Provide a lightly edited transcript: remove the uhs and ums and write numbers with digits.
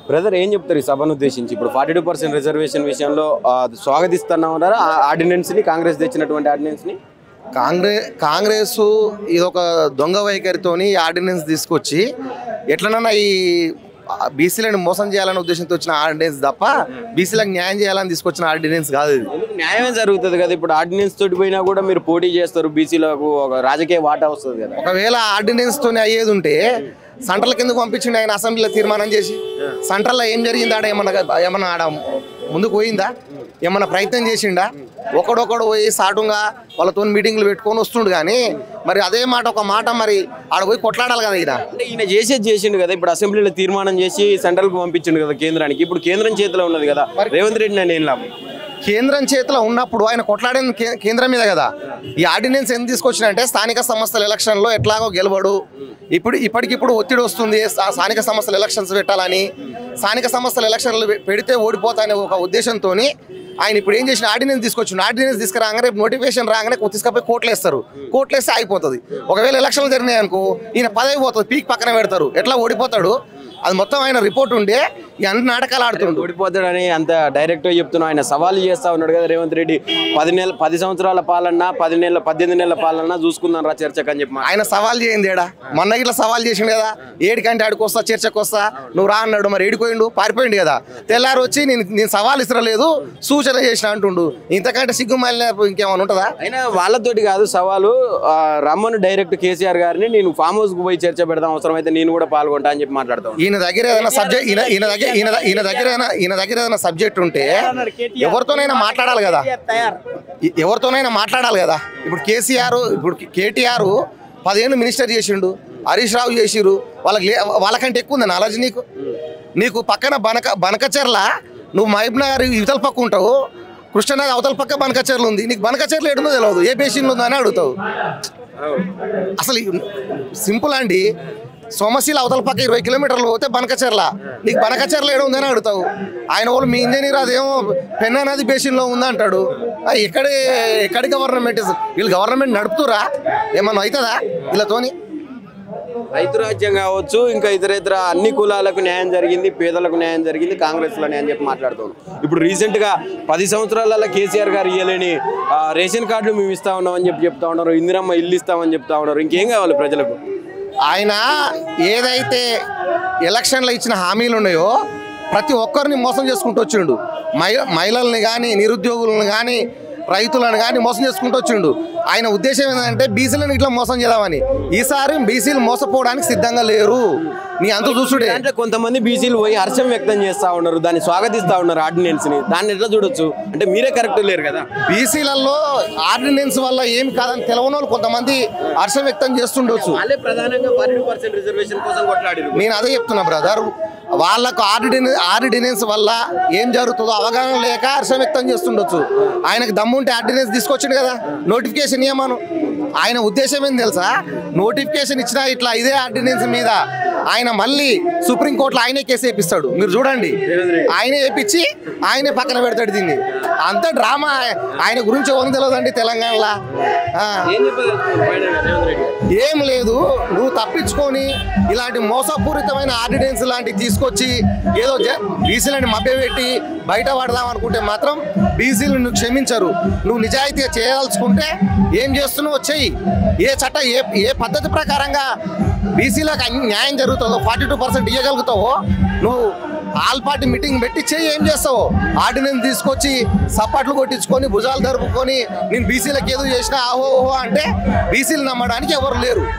Brother ఏం చెప్తారు ఈ సభను ఉద్దేశించి? ఇప్పుడు 42% రిజర్వేషన్ విషయంలో స్వాగతిస్తున్నారా ఆర్డినెన్స్ ని, కాంగ్రెస్ తెచ్చినటువంటి ఆర్డినెన్స్ ని? కాంగ్రెస్ ఇదొక దొంగ వైఖరితోని ఆర్డినెన్స్ తీసుకొచ్చి ఎట్లనన్నా ఈ బీసీలను మోసం చేయాలనే ఉద్దేశంతో వచ్చిన ఆర్డినెన్స్ తప్ప బీసీలకు న్యాయం చేయాలని తీసుకొచ్చిన ఆర్డినెన్స్ కాదు ఇది. న్యాయమే జరుగుతుంది కదా. ఇప్పుడు ఆర్డినెన్స్ తోటి పోయినా కూడా మీరు పోటీ చేస్తారు, బీసీలకు ఒక రాజకీయ వాటా వస్తుంది కదా. ఒకవేళ ఆర్డినెన్స్ తోనే అయ్యేది ఉంటే సెంట్రల్ కిందకు పంపించిండు ఆయన అసెంబ్లీలో తీర్మానం చేసి. సెంట్రల్లో ఏం జరిగింది? ఆడ ఏమన్నా ఆడ ముందుకు పోయిందా? ఏమన్నా ప్రయత్నం చేసిండా? ఒకడొకడు పోయి సాటుగా వాళ్ళతో మీటింగ్లు పెట్టుకొని వస్తుండు. కానీ మరి అదే మాట ఒక మాట మరి ఆడ పోయి కొట్లాడాలి కదా. ఈయన చేసిండు కదా. ఇప్పుడు అసెంబ్లీలో తీర్మానం చేసి సెంట్రల్ కు పంపించిండు కదా కేంద్రానికి. ఇప్పుడు కేంద్రం చేతిలో ఉన్నది కదా, రేవంత్ రెడ్డి నేను ఏం లాభం? కేంద్రం చేతిలో ఉన్నప్పుడు ఆయన కొట్లాడేది కేంద్రం మీద కదా. ఈ ఆర్డినెన్స్ ఎందుకు తీసుకొచ్చినంటే స్థానిక సంస్థల ఎలక్షన్లో ఎట్లాగో గెలవడు. ఇప్పటికిప్పుడు ఒత్తిడి వస్తుంది స్థానిక సంస్థల ఎలక్షన్స్ పెట్టాలని. స్థానిక సంస్థల ఎలక్షన్లు పెడితే ఓడిపోతానే ఒక ఉద్దేశంతో ఆయన ఇప్పుడు ఏం చేసిన ఆర్డినెన్స్ తీసుకొచ్చిండు. ఆర్డినెన్స్ తీసుకురాగానే రేపు నోటిఫికేషన్ రాగానే తీసుకపోయి కోర్టులు వేస్తారు. కోర్టులు వేస్తే అయిపోతుంది. ఒకవేళ ఎలక్షన్లు జరిగినాయి అనుకో ఈయన పదవి పోతుంది, పీక్ పక్కన పెడతారు. ఎట్లా ఓడిపోతాడు? అది మొత్తం ఆయన రిపోర్ట్ ఉండే ఈ అన్ని నాటకాలు ఆడుతుండు. ఓడిపోతాడని అంత డైరెక్ట్గా చెప్తున్నావు. ఆయన సవాల్ చేస్తా ఉన్నాడు కదా రేవంత్ రెడ్డి. 10 సంవత్సరాల పాలన, 18 నెలల పాలన చూసుకుందాం రా చర్చకు అని చెప్పి ఆయన సవాల్ చేయండి. ఏడా మొన్న ఇట్లా సవాల్ చేసిండు కదా, ఏడికంటే ఆడికొస్తా చర్చకు వస్తా, నువ్వు రా అన్నాడు. మరి ఏడిపోయిండు, పారిపోయిండు కదా. తెల్లారు వచ్చి నేను సవాల్ ఇస్తలేదు, సూచన చేసిన అంటుండు. ఇంతకంటే సిగ్గుమాలిన ఇంకేమైనా ఉంటుందా? అయినా వాళ్ళతోటి కాదు సవాలు. రమ్మను డైరెక్ట్ కేసీఆర్ గారిని, నేను ఫామ్ హౌస్ కు పోయి చర్చ పెడదాం, అవసరమైతే నేను కూడా పాల్గొంటా అని చెప్పి మాట్లాడతాను. ఈయన దగ్గర ఏదైనా సబ్జెక్ట్ ఈయన దగ్గర ఏదైనా సబ్జెక్ట్ ఉంటే ఎవరితోనైనా మాట్లాడాలి కదా. ఇప్పుడు కేటీఆర్ 10 ఏళ్ళు మినిస్టర్ చేసిండు, హరీష్ రావు చేసిరు. వాళ్ళకంటే ఎక్కువ ఉంది నాలెడ్జ్ నీకు. పక్కన బనకచెర్ల నువ్వు మహబూబ్ నగర్ ఇవతల పక్క ఉంటావు, కృష్ణనగర్ అవతల పక్క బనకచెర్లు ఉంది. నీకు బనకచెర్లు ఏడుందో తెలియదు, ఏ బేసిన్లో ఉందో అని అడుగుతావు. అసలు సింపుల్ అండి. సోమశీల అవతల పక్క 20 కిలోమీటర్లు పోతే బనకచెర్ల, నీకు బనకచెర్ల ఏడు ఉందని అడుగుతావు. ఆయన వాళ్ళు మీ ఇంజనీర్ అదేమో పెన్నా నది బేసిన్లో ఉందంటాడు. ఎక్కడి గవర్నమెంట్? వీళ్ళు గవర్నమెంట్ నడుపుతురా? ఏమన్నా అవుతుందా వీళ్ళతోని? రైతు రాజ్యం కావచ్చు, ఇంకా ఇతర అన్ని కులాలకు న్యాయం జరిగింది, పేదలకు న్యాయం జరిగింది, కాంగ్రెస్ లోనే అని చెప్పి మాట్లాడుతున్నాం. ఇప్పుడు రీసెంట్ గా 10 సంవత్సరాలలో కేసీఆర్ గారు ఇయ్యలేని రేషన్ కార్డులు మేము ఇస్తా ఉన్నాం అని చెప్తా ఉన్నారు, ఇందిరమ్మ ఇల్లు ఇస్తామని చెప్తా ఉన్నారు. ఇంకేం కావాలి ప్రజలకు? ఆయన ఏదైతే ఎలక్షన్లో ఇచ్చిన హామీలు ఉన్నాయో ప్రతి ఒక్కరిని మోసం చేసుకుంటూ వచ్చిండు. మహిళల్ని కానీ, నిరుద్యోగులను కానీ, రైతులను కానీ మోసం చేసుకుంటూ వచ్చిండు. ఆయన ఉద్దేశం ఏంటంటే బీసీలను ఇట్లా మోసం చేద్దామని. ఈసారి బీసీలు మోసపోవడానికి సిద్ధంగా లేరు. నీ అంత చూసుడే. అంటే కొంతమంది బీసీలు పోయి హర్షం వ్యక్తం చేస్తా ఉన్నారు, దాన్ని స్వాగతిస్తా ఉన్నారు ఆర్డినెన్స్ ని. దాన్ని ఎట్లా చూడొచ్చు? అంటే మీరే కరెక్ట్ లేరు కదా. బీసీలలో ఆర్డినెన్స్ వల్ల ఏమి కాదని తెలవని వాళ్ళు కొంతమంది హర్షం వ్యక్తం చేస్తుండొచ్చు. ప్రధానంగా 42% రిజర్వేషన్ కోసం కొట్లాడారు. నేను అదే చెప్తున్నా బ్రదర్. వాళ్ళకు ఆర్డినెన్స్ వల్ల ఏం జరుగుతుందో అవగాహన లేక హర్షం వ్యక్తం చేస్తుండొచ్చు. ఆయనకు దమ్ముంటే ఆర్డినెన్స్ తీసుకొచ్చిండు కదా, నోటిఫికేషన్ ఇవ్వమను. ఆయన ఉద్దేశం ఏంది తెలుసా? నోటిఫికేషన్ ఇచ్చినా ఇట్లా ఇదే ఆర్డినెన్స్ మీద ఆయన మళ్ళీ సుప్రీంకోర్టులో ఆయనే కేసు వేపిస్తాడు. మీరు చూడండి, ఆయనే వేపించి ఆయనే పక్కన పెడతాడు దీన్ని. అంత డ్రామా. ఆయన గురించి ఎవరు తెలియదండి తెలంగాణలో. ఏం లేదు, నువ్వు తప్పించుకొని ఇలాంటి మోసపూరితమైన ఆర్డినెన్స్ లాంటివి తీసుకొచ్చి ఏదో బీసీలని మభ్యపెట్టి బయట పడదాం అనుకుంటే మాత్రం బీసీలు నువ్వు క్షమించరు. నువ్వు నిజాయితీగా చేయదలుచుకుంటే ఏం చేస్తున్నావు చెయ్యి. ఏ పద్ధతి ప్రకారంగా బీసీలకు న్యాయం జరుగుతుందో 42% ఇవ్వగలుగుతావో నువ్వు ఆల్ పార్టీ మీటింగ్ పెట్టి చెయ్యి. ఏం చేస్తావు? ఆర్డినెన్స్ తీసుకొచ్చి సపాట్లు కొట్టించుకొని భుజాలు జరుపుకొని నేను బీసీలకు ఏదో చేసినా ఆహో ఓహో అంటే బీసీలు నమ్మడానికి ఎవరు లేరు.